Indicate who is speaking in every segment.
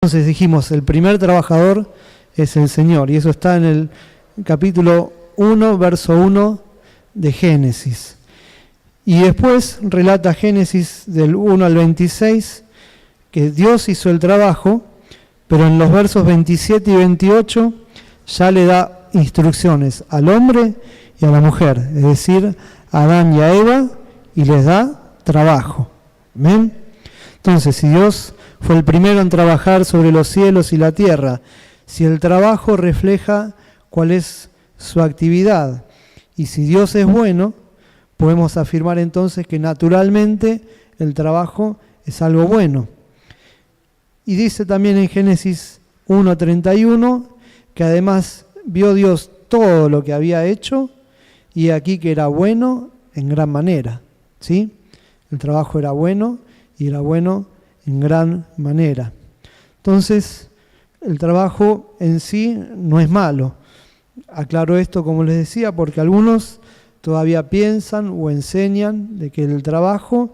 Speaker 1: Entonces dijimos, el primer trabajador es el Señor, y eso está en el capítulo 1, verso 1 de Génesis. Y después relata Génesis del 1 al 26, que Dios hizo el trabajo, pero en los versos 27 y 28 ya le da instrucciones al hombre y a la mujer, es decir, a Adán y a Eva, y les da trabajo. ¿Amén? Entonces, si Dios fue el primero en trabajar sobre los cielos y la tierra, si el trabajo refleja cuál es su actividad, y si Dios es bueno, podemos afirmar entonces que naturalmente el trabajo es algo bueno. Y dice también en Génesis 1:31 que además vio Dios todo lo que había hecho y aquí que era bueno en gran manera, ¿sí? El trabajo era bueno y era bueno en gran manera. Entonces, el trabajo en sí no es malo. Aclaro esto, como les decía, porque algunos todavía piensan o enseñan de que el trabajo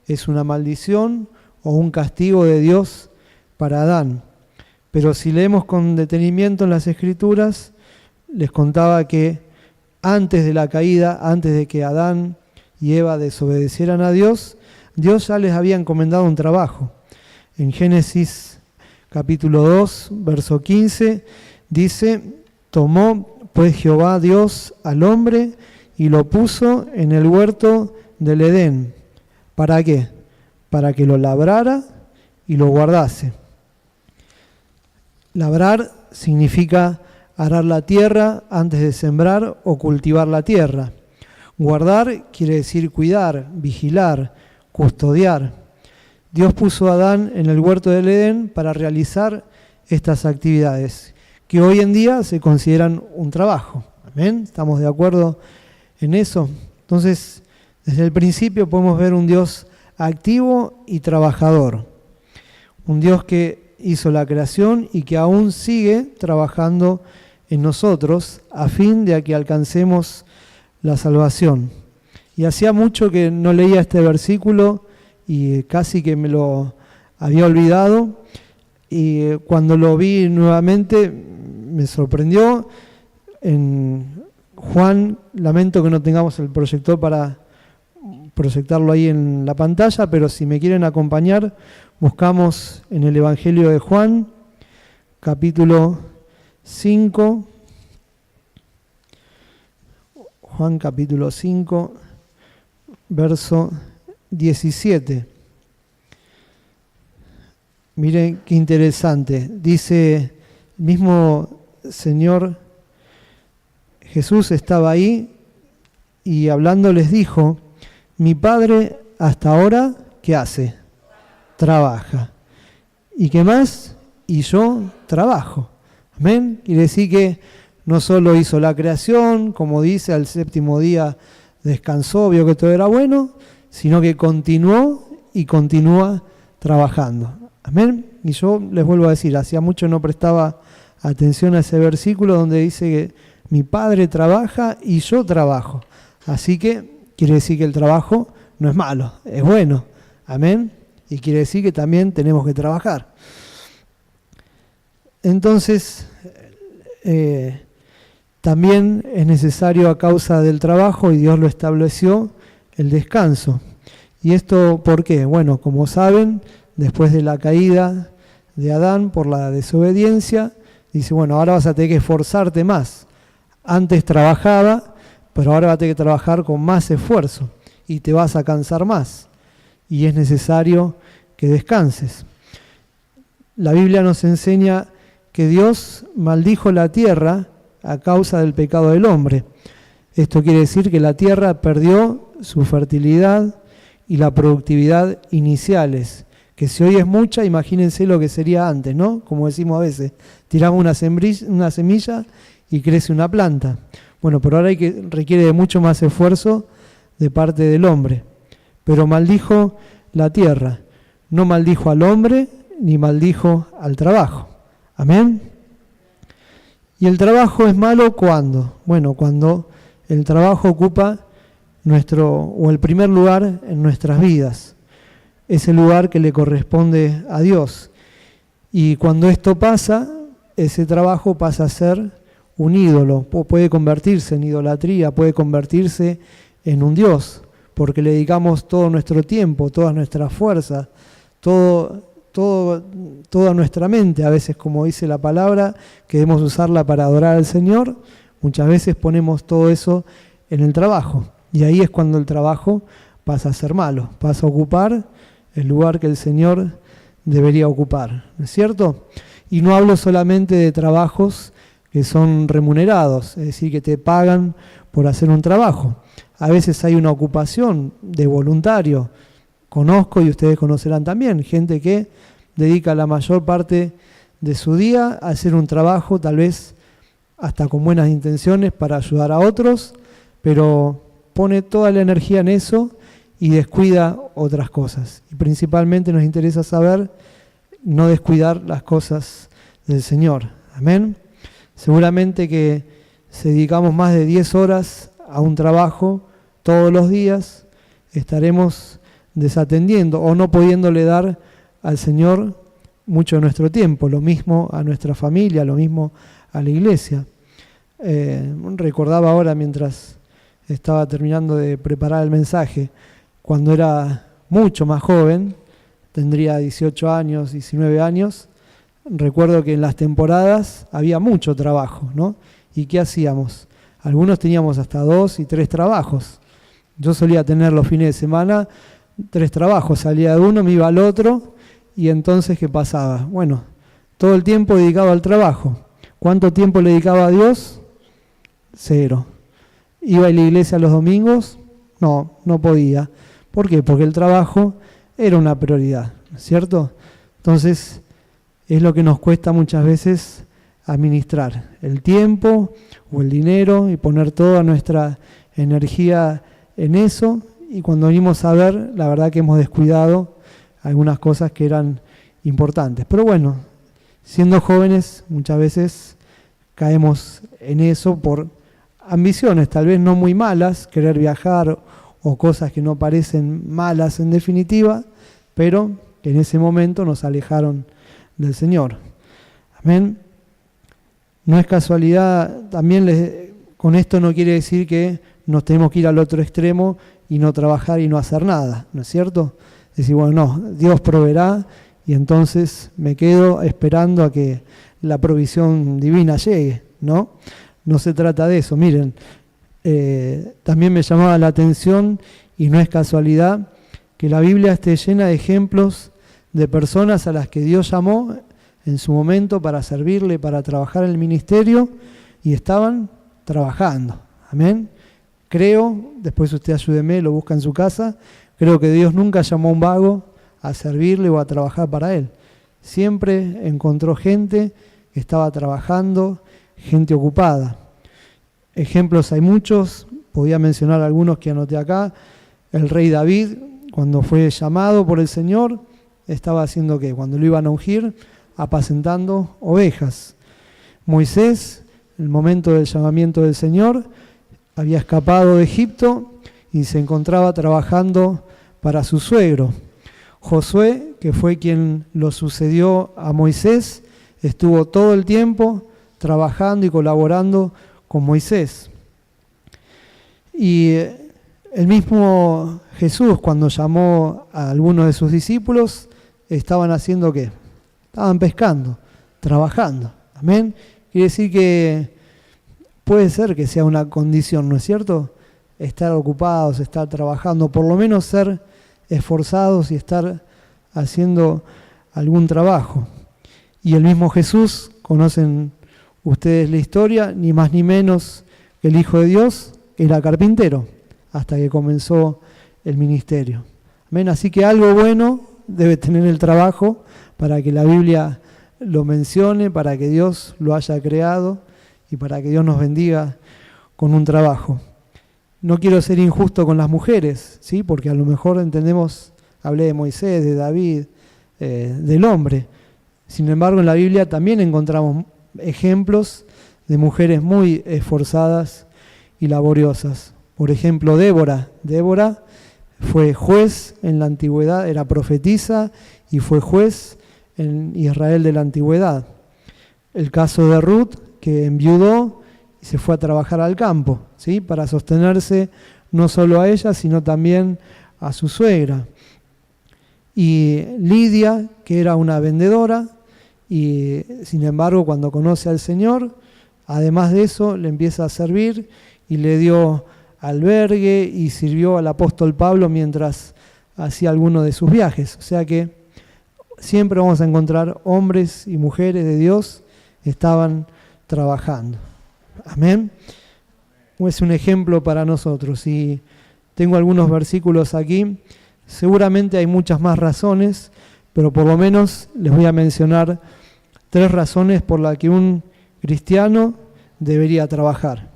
Speaker 1: es una maldición o un castigo de Dios para Adán. Pero si leemos con detenimiento en las Escrituras, les contaba que antes de la caída, antes de que Adán y Eva desobedecieran a Dios, Dios ya les había encomendado un trabajo. En Génesis capítulo 2, verso 15, dice: tomó pues Jehová Dios al hombre y lo puso en el huerto del Edén. ¿Para qué? Para que lo labrara y lo guardase. Labrar significa arar la tierra antes de sembrar o cultivar la tierra. Guardar quiere decir cuidar, vigilar, custodiar. Dios puso a Adán en el huerto del Edén para realizar estas actividades, que hoy en día se consideran un trabajo. ¿Amén? ¿Estamos de acuerdo en eso? Entonces, desde el principio podemos ver un Dios activo y trabajador. Un Dios que hizo la creación y que aún sigue trabajando en nosotros a fin de que alcancemos la salvación. Y hacía mucho que no leía este versículo y casi que me lo había olvidado, y cuando lo vi nuevamente me sorprendió. En Juan, lamento que no tengamos el proyector para proyectarlo ahí en la pantalla, pero si me quieren acompañar, buscamos en el Evangelio de Juan, capítulo 5, Juan capítulo 5, verso 17. Miren qué interesante. Dice, el mismo Señor Jesús estaba ahí y hablando les dijo: mi Padre hasta ahora, ¿qué hace? Trabaja. ¿Y qué más? Y yo trabajo. Amén. Quiere decir que no solo hizo la creación, como dice, al séptimo día descansó, vio que todo era bueno, sino que continuó y continúa trabajando. Amén. Y yo les vuelvo a decir, hacía mucho no prestaba atención a ese versículo donde dice que mi Padre trabaja y yo trabajo. Así que quiere decir que el trabajo no es malo, es bueno. Amén. Y quiere decir que también tenemos que trabajar. Entonces, también es necesario, a causa del trabajo, y Dios lo estableció, el descanso. ¿Y esto por qué? Bueno, como saben, después de la caída de Adán por la desobediencia, dice, bueno, ahora vas a tener que esforzarte más. Antes trabajaba, pero ahora vas a tener que trabajar con más esfuerzo y te vas a cansar más. Y es necesario que descanses. La Biblia nos enseña que Dios maldijo la tierra a causa del pecado del hombre. Esto quiere decir que la tierra perdió su fertilidad y la productividad iniciales, que si hoy es mucha, imagínense lo que sería antes, ¿no? Como decimos a veces, tiramos una semilla y crece una planta. Bueno, pero ahora requiere de mucho más esfuerzo de parte del hombre. Pero maldijo la tierra, no maldijo al hombre ni maldijo al trabajo. Amén. ¿Y el trabajo es malo cuándo? Bueno, cuando el trabajo ocupa el primer lugar en nuestras vidas. Es el lugar que le corresponde a Dios. Y cuando esto pasa, ese trabajo pasa a ser un ídolo, puede convertirse en idolatría, puede convertirse en un Dios, porque le dedicamos todo nuestro tiempo, todas nuestras fuerzas, toda nuestra mente, a veces, como dice la palabra, que debemos usarla para adorar al Señor. Muchas veces ponemos todo eso en el trabajo, y ahí es cuando el trabajo pasa a ser malo, pasa a ocupar el lugar que el Señor debería ocupar, ¿no es cierto? Y no hablo solamente de trabajos que son remunerados, es decir, que te pagan por hacer un trabajo. A veces hay una ocupación de voluntario. Conozco, y ustedes conocerán también, gente que dedica la mayor parte de su día a hacer un trabajo, tal vez hasta con buenas intenciones para ayudar a otros, pero pone toda la energía en eso y descuida otras cosas. Y principalmente nos interesa saber no descuidar las cosas del Señor. Amén. Seguramente que si dedicamos más de 10 horas a un trabajo todos los días, estaremos desatendiendo o no pudiéndole dar al Señor mucho de nuestro tiempo, lo mismo a nuestra familia, lo mismo a la iglesia. Recordaba ahora, mientras estaba terminando de preparar el mensaje, cuando era mucho más joven, tendría 18 años, 19 años, recuerdo que en las temporadas había mucho trabajo, ¿no? ¿Y qué hacíamos? Algunos teníamos hasta 2 y 3 trabajos. Yo solía tener los fines de semana 3 trabajos, salía de uno, me iba al otro, y entonces, ¿qué pasaba? Bueno, todo el tiempo dedicado al trabajo. ¿Cuánto tiempo le dedicaba a Dios? 0. ¿Iba a la iglesia los domingos? No podía. ¿Por qué? Porque el trabajo era una prioridad, ¿no es cierto? Entonces, es lo que nos cuesta muchas veces administrar el tiempo o el dinero y poner toda nuestra energía en eso, y cuando venimos a ver, la verdad que hemos descuidado algunas cosas que eran importantes. Pero bueno, siendo jóvenes muchas veces caemos en eso por ambiciones, tal vez no muy malas, querer viajar o cosas que no parecen malas en definitiva, pero que en ese momento nos alejaron del Señor. Amén. No es casualidad, también con esto no quiere decir que nos tenemos que ir al otro extremo y no trabajar y no hacer nada, ¿no es cierto? Decir, bueno, no, Dios proveerá y entonces me quedo esperando a que la provisión divina llegue, ¿no? No se trata de eso. Miren, también me llamaba la atención, y no es casualidad, que la Biblia esté llena de ejemplos de personas a las que Dios llamó en su momento para servirle, para trabajar en el ministerio, y estaban trabajando. Amén. Creo, después usted ayúdeme, lo busca en su casa, creo que Dios nunca llamó a un vago a servirle o a trabajar para Él. Siempre encontró gente que estaba trabajando, gente ocupada. Ejemplos hay muchos, podía mencionar algunos que anoté acá. El rey David, cuando fue llamado por el Señor, estaba haciendo ¿qué? Cuando lo iban a ungir, apacentando ovejas. Moisés, en el momento del llamamiento del Señor, había escapado de Egipto y se encontraba trabajando para su suegro. Josué, que fue quien lo sucedió a Moisés, estuvo todo el tiempo trabajando y colaborando con Moisés. Y el mismo Jesús, cuando llamó a algunos de sus discípulos, estaban haciendo ¿qué? Estaban pescando, trabajando. Amén. Quiere decir que puede ser que sea una condición, ¿no es cierto? Estar ocupados, estar trabajando, por lo menos ser esforzados y estar haciendo algún trabajo. Y el mismo Jesús, conocen ustedes la historia, ni más ni menos que el Hijo de Dios, era carpintero, hasta que comenzó el ministerio. Amén. Así que algo bueno debe tener el trabajo para que la Biblia lo mencione, para que Dios lo haya creado y para que Dios nos bendiga con un trabajo. No quiero ser injusto con las mujeres, ¿sí? Porque a lo mejor entendemos, hablé de Moisés, de David, del hombre. Sin embargo, en la Biblia también encontramos ejemplos de mujeres muy esforzadas y laboriosas. Por ejemplo, Débora. Débora fue juez en la antigüedad, era profetisa y fue juez en Israel de la antigüedad. El caso de Ruth, que enviudó y se fue a trabajar al campo, ¿sí? Para sostenerse no solo a ella, sino también a su suegra. Y Lidia, que era una vendedora, y sin embargo cuando conoce al Señor, además de eso le empieza a servir y le dio albergue y sirvió al apóstol Pablo mientras hacía alguno de sus viajes. O sea que siempre vamos a encontrar hombres y mujeres de Dios que estaban trabajando. Amén. Es un ejemplo para nosotros. Y tengo algunos versículos aquí. Seguramente hay muchas más razones, pero por lo menos les voy a mencionar 3 razones por las que un cristiano debería trabajar.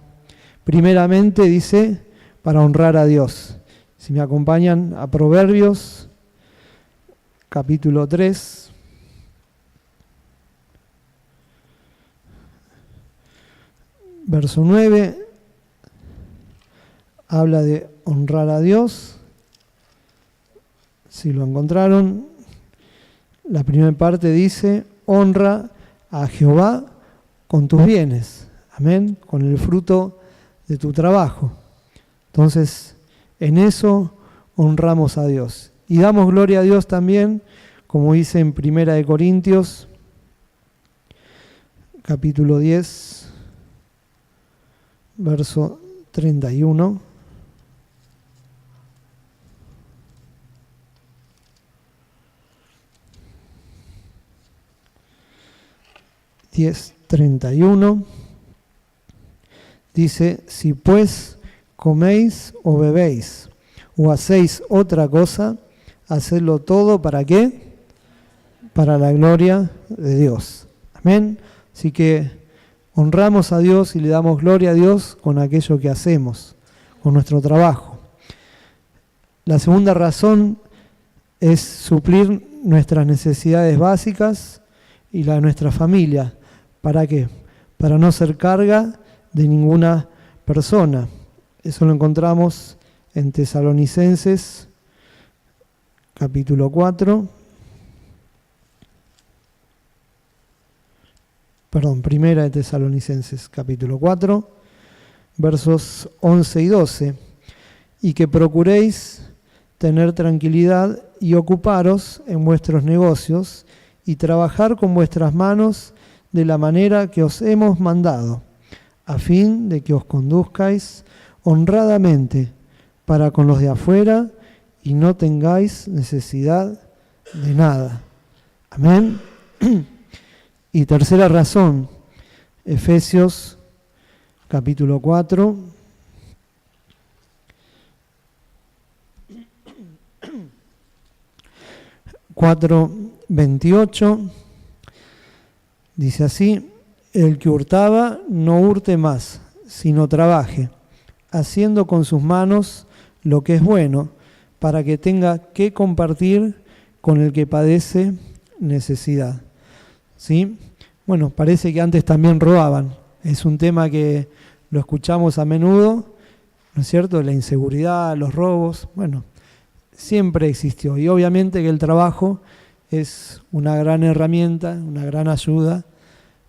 Speaker 1: Primeramente dice, para honrar a Dios. Si me acompañan a Proverbios, capítulo 3. Verso 9, habla de honrar a Dios. Si lo encontraron, la primera parte dice, honra a Jehová con tus bienes, amén, con el fruto de tu trabajo. Entonces, en eso honramos a Dios. Y damos gloria a Dios también, como dice en 1 Corintios, capítulo 10, verso 31. 10:31 dice, si pues coméis o bebéis o hacéis otra cosa, hacedlo todo, ¿para qué? Para la gloria de Dios. Amén. Así que honramos a Dios y le damos gloria a Dios con aquello que hacemos, con nuestro trabajo. La segunda razón es suplir nuestras necesidades básicas y la de nuestra familia. ¿Para qué? Para no ser carga de ninguna persona. Eso lo encontramos en Tesalonicenses, capítulo 4. Primera de Tesalonicenses, capítulo 4, versos 11 y 12. Y que procuréis tener tranquilidad y ocuparos en vuestros negocios y trabajar con vuestras manos de la manera que os hemos mandado, a fin de que os conduzcáis honradamente para con los de afuera y no tengáis necesidad de nada. Amén. Y tercera razón, Efesios capítulo 4, (4, 28) dice así, el que hurtaba no hurte más, sino trabaje, haciendo con sus manos lo que es bueno, para que tenga que compartir con el que padece necesidad. ¿Sí? Bueno, parece que antes también robaban. Es un tema que lo escuchamos a menudo, ¿no es cierto? La inseguridad, los robos, bueno, siempre existió. Y obviamente que el trabajo es una gran herramienta, una gran ayuda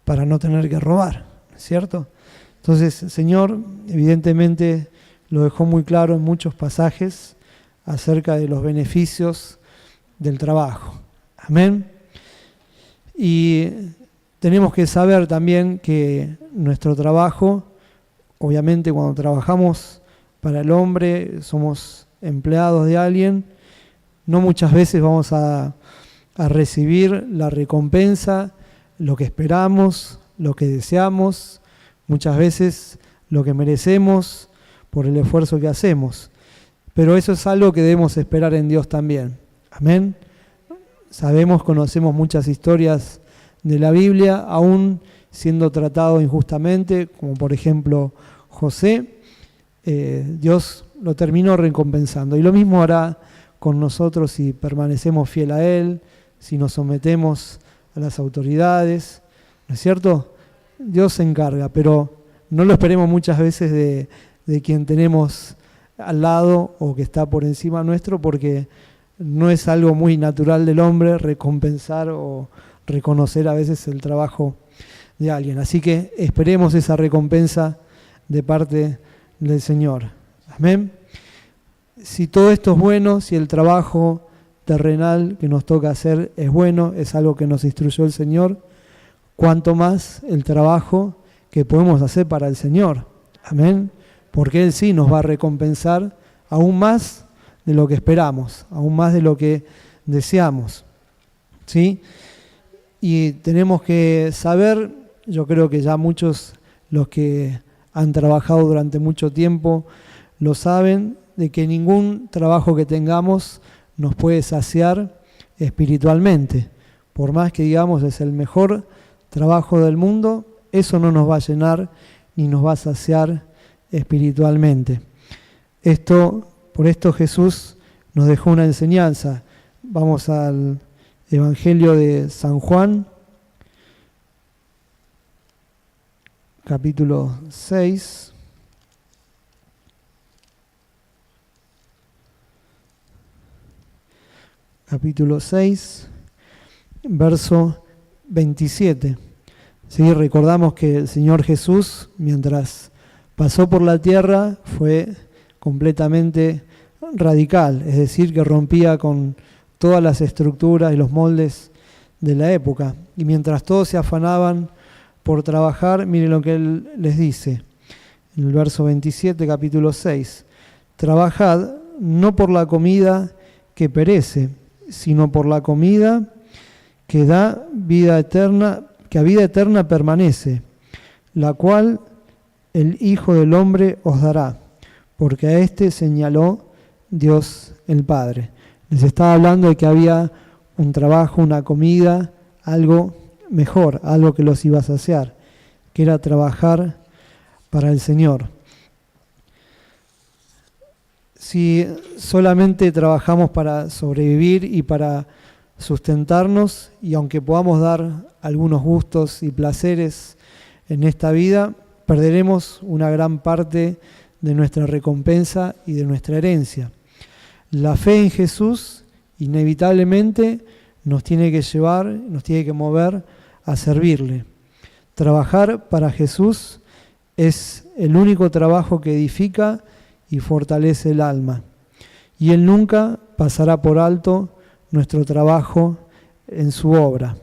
Speaker 1: para no tener que robar, ¿no es cierto? Entonces, el Señor evidentemente lo dejó muy claro en muchos pasajes acerca de los beneficios del trabajo. Amén. Y tenemos que saber también que nuestro trabajo, obviamente cuando trabajamos para el hombre, somos empleados de alguien, no muchas veces vamos a recibir la recompensa, lo que esperamos, lo que deseamos, muchas veces lo que merecemos por el esfuerzo que hacemos. Pero eso es algo que debemos esperar en Dios también. Amén. Sabemos, conocemos muchas historias de la Biblia, aún siendo tratado injustamente, como por ejemplo José, Dios lo terminó recompensando. Y lo mismo hará con nosotros si permanecemos fiel a Él, si nos sometemos a las autoridades, ¿no es cierto? Dios se encarga, pero no lo esperemos muchas veces de quien tenemos al lado o que está por encima nuestro, porque no es algo muy natural del hombre recompensar o reconocer a veces el trabajo de alguien. Así que esperemos esa recompensa de parte del Señor. Amén. Si todo esto es bueno, si el trabajo terrenal que nos toca hacer es bueno, es algo que nos instruyó el Señor, cuanto más el trabajo que podemos hacer para el Señor. Amén. Porque Él sí nos va a recompensar aún más de lo que esperamos, aún más de lo que deseamos. ¿Sí? Y tenemos que saber, yo creo que ya muchos, los que han trabajado durante mucho tiempo, lo saben, de que ningún trabajo que tengamos nos puede saciar espiritualmente. Por más que digamos es el mejor trabajo del mundo, eso no nos va a llenar ni nos va a saciar espiritualmente. Por esto Jesús nos dejó una enseñanza. Vamos al Evangelio de San Juan, capítulo 6. Capítulo 6, verso 27. ¿Sí? Recordamos que el Señor Jesús, mientras pasó por la tierra, fue completamente radical, es decir, que rompía con todas las estructuras y los moldes de la época. Y mientras todos se afanaban por trabajar, miren lo que Él les dice, en el verso 27, capítulo 6. Trabajad no por la comida que perece, sino por la comida que da vida eterna, que a vida eterna permanece, la cual el Hijo del Hombre os dará, porque a éste señaló Dios el Padre. Les estaba hablando de que había un trabajo, una comida, algo mejor, algo que los iba a saciar, que era trabajar para el Señor. Si solamente trabajamos para sobrevivir y para sustentarnos, y aunque podamos dar algunos gustos y placeres en esta vida, perderemos una gran parte de nuestra recompensa y de nuestra herencia. La fe en Jesús inevitablemente nos tiene que llevar, nos tiene que mover a servirle. Trabajar para Jesús es el único trabajo que edifica y fortalece el alma. Y Él nunca pasará por alto nuestro trabajo en su obra.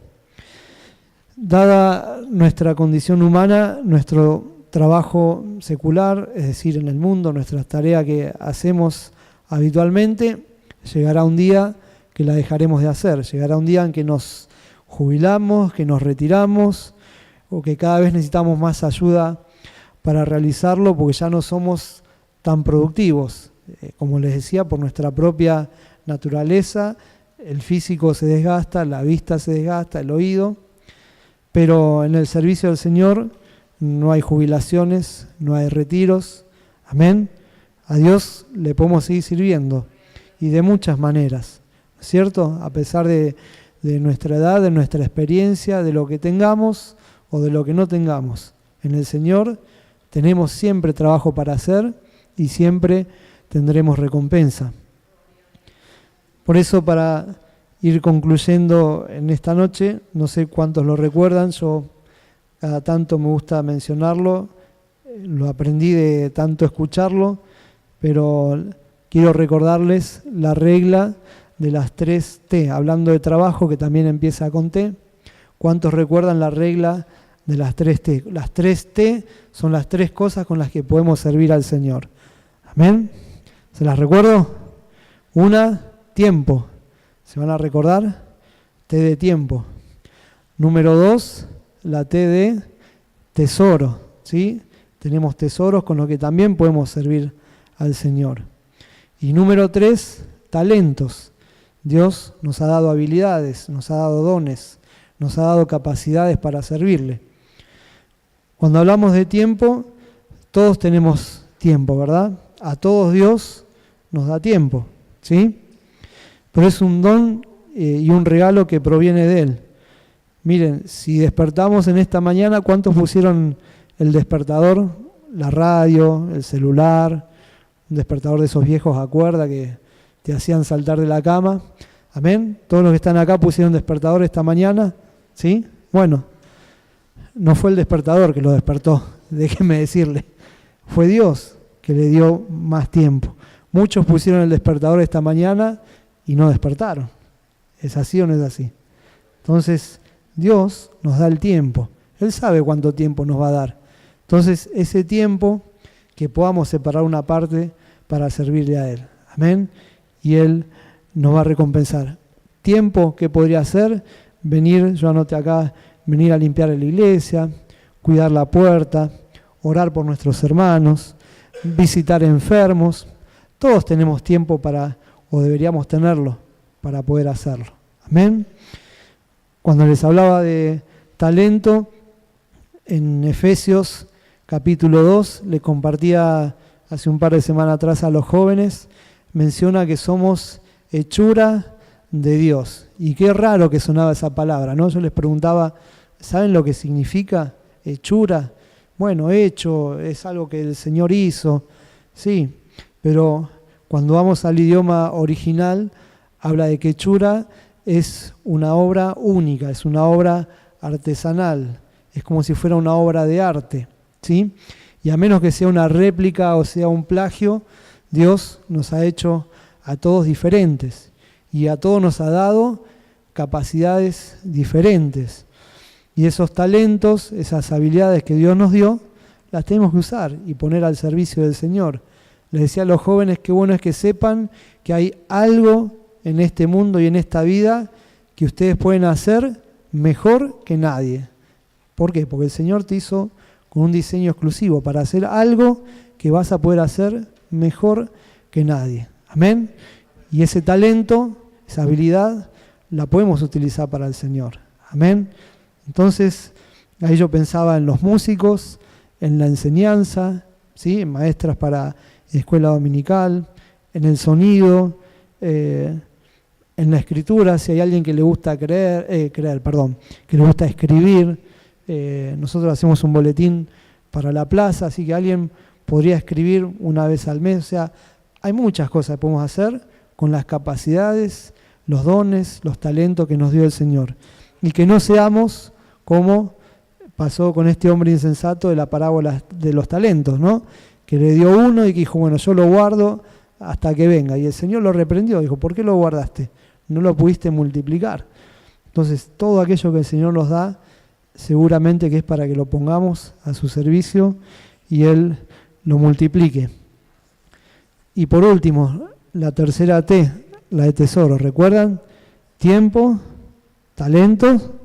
Speaker 1: Dada nuestra condición humana, nuestro trabajo secular, es decir, en el mundo, nuestras tareas que hacemos habitualmente, llegará un día que la dejaremos de hacer. Llegará un día en que nos jubilamos, que nos retiramos, o que cada vez necesitamos más ayuda para realizarlo, porque ya no somos tan productivos. Como les decía, por nuestra propia naturaleza, el físico se desgasta, la vista se desgasta, el oído, pero en el servicio del Señor no hay jubilaciones, no hay retiros. Amén. A Dios le podemos seguir sirviendo, y de muchas maneras, ¿cierto? A pesar de nuestra edad, de nuestra experiencia, de lo que tengamos o de lo que no tengamos. En el Señor tenemos siempre trabajo para hacer y siempre tendremos recompensa. Por eso, para ir concluyendo en esta noche, no sé cuántos lo recuerdan, yo cada tanto me gusta mencionarlo, lo aprendí de tanto escucharlo, pero quiero recordarles la regla de las 3 T, hablando de trabajo que también empieza con T. ¿Cuántos recuerdan la regla de las 3 T? Las 3 T son las 3 cosas con las que podemos servir al Señor. ¿Amén? ¿Se las recuerdo? 1, tiempo. ¿Se van a recordar? T de tiempo. Número 2, la T de tesoro. ¿Sí? Tenemos tesoros con los que también podemos servir al Señor. Y número 3, talentos. Dios nos ha dado habilidades, nos ha dado dones, nos ha dado capacidades para servirle. Cuando hablamos de tiempo, todos tenemos tiempo, ¿verdad? A todos Dios nos da tiempo, ¿sí? Pero es un don y un regalo que proviene de Él. Miren, si despertamos en esta mañana, ¿cuántos pusieron el despertador? La radio, el celular, un despertador de esos viejos a cuerda que te hacían saltar de la cama. Amén. Todos los que están acá pusieron despertador esta mañana, ¿sí? Bueno, no fue el despertador que lo despertó, déjenme decirle. Fue Dios que le dio más tiempo. Muchos pusieron el despertador esta mañana y no despertaron. ¿Es así o no es así? Entonces, Dios nos da el tiempo. Él sabe cuánto tiempo nos va a dar. Entonces, ese tiempo, que podamos separar una parte para servirle a Él. Amén. Y Él nos va a recompensar. Tiempo que podría ser venir, yo anoté acá, venir a limpiar la iglesia, cuidar la puerta, orar por nuestros hermanos, visitar enfermos. Todos tenemos tiempo para, o deberíamos tenerlo, para poder hacerlo. Amén. Cuando les hablaba de talento, en Efesios capítulo 2, le compartía hace un par de semanas atrás a los jóvenes, menciona que somos hechura de Dios. Y qué raro que sonaba esa palabra, ¿no? Yo les preguntaba, ¿saben lo que significa hechura? Bueno, hecho, es algo que el Señor hizo, sí, pero cuando vamos al idioma original, habla de que hechura es una obra única, es una obra artesanal, es como si fuera una obra de arte, ¿sí? Y a menos que sea una réplica o sea un plagio, Dios nos ha hecho a todos diferentes y a todos nos ha dado capacidades diferentes. Y esos talentos, esas habilidades que Dios nos dio, las tenemos que usar y poner al servicio del Señor. Les decía a los jóvenes que bueno es que sepan que hay algo en este mundo y en esta vida que ustedes pueden hacer mejor que nadie. ¿Por qué? Porque el Señor te hizo con un diseño exclusivo para hacer algo que vas a poder hacer mejor que nadie. Amén. Y ese talento, esa habilidad, la podemos utilizar para el Señor. Amén. Entonces, ahí yo pensaba en los músicos, en la enseñanza, ¿sí? En maestras para escuela dominical, en el sonido, en la escritura, si hay alguien que le gusta que le gusta escribir. Nosotros hacemos un boletín para la plaza, así que alguien podría escribir una vez al mes. O sea, hay muchas cosas que podemos hacer con las capacidades, los dones, los talentos que nos dio el Señor. Y que no seamos como pasó con este hombre insensato de la parábola de los talentos, ¿no? Que le dio uno y que dijo, bueno, yo lo guardo hasta que venga. Y el Señor lo reprendió, dijo, ¿por qué lo guardaste? No lo pudiste multiplicar. Entonces, todo aquello que el Señor nos da, seguramente que es para que lo pongamos a su servicio y Él lo multiplique. Y por último, la tercera T, la de tesoro, ¿recuerdan? Tiempo, talento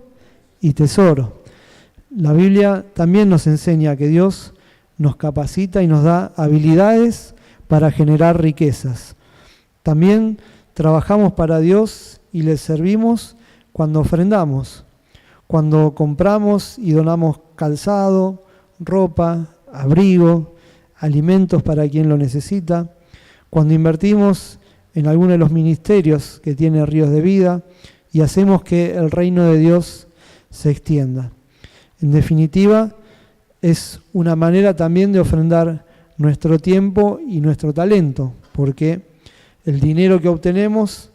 Speaker 1: y tesoro. La Biblia también nos enseña que Dios nos capacita y nos da habilidades para generar riquezas. También trabajamos para Dios y le servimos cuando ofrendamos, cuando compramos y donamos calzado, ropa, abrigo, alimentos para quien lo necesita, cuando invertimos en alguno de los ministerios que tiene Ríos de Vida y hacemos que el reino de Dios se extienda. En definitiva, es una manera también de ofrendar nuestro tiempo y nuestro talento, porque el dinero que obtenemos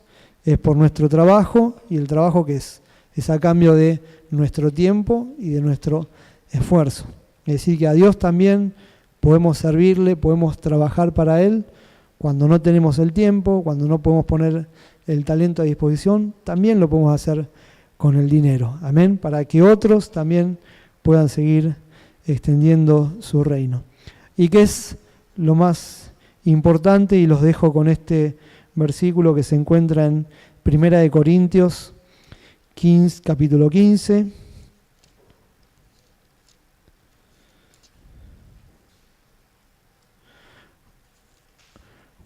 Speaker 1: es por nuestro trabajo y el trabajo que es a cambio de nuestro tiempo y de nuestro esfuerzo. Es decir, que a Dios también podemos servirle, podemos trabajar para Él cuando no tenemos el tiempo, cuando no podemos poner el talento a disposición, también lo podemos hacer con el dinero. Amén, para que otros también puedan seguir extendiendo su reino. ¿Y qué es lo más importante? Y los dejo con este versículo que se encuentra en 1 Corintios 15, capítulo 15.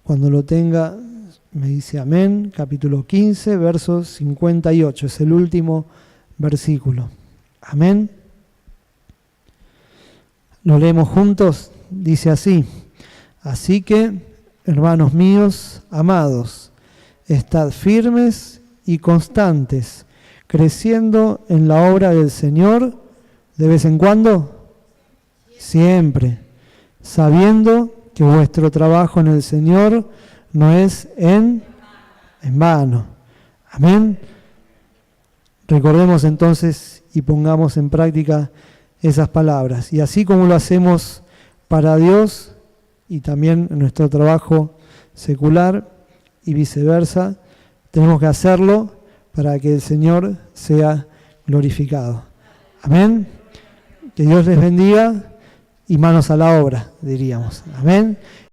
Speaker 1: Cuando lo tenga, me dice amén. Capítulo 15, verso 58. Es el último versículo. Amén. Lo leemos juntos. Dice así: así que, hermanos míos, amados, estad firmes y constantes, creciendo en la obra del Señor, ¿de vez en cuando? Siempre, sabiendo que vuestro trabajo en el Señor no es en en vano. Amén. Recordemos entonces y pongamos en práctica esas palabras. Y así como lo hacemos para Dios y también en nuestro trabajo secular y viceversa, tenemos que hacerlo para que el Señor sea glorificado. Amén. Que Dios les bendiga y manos a la obra, diríamos. Amén.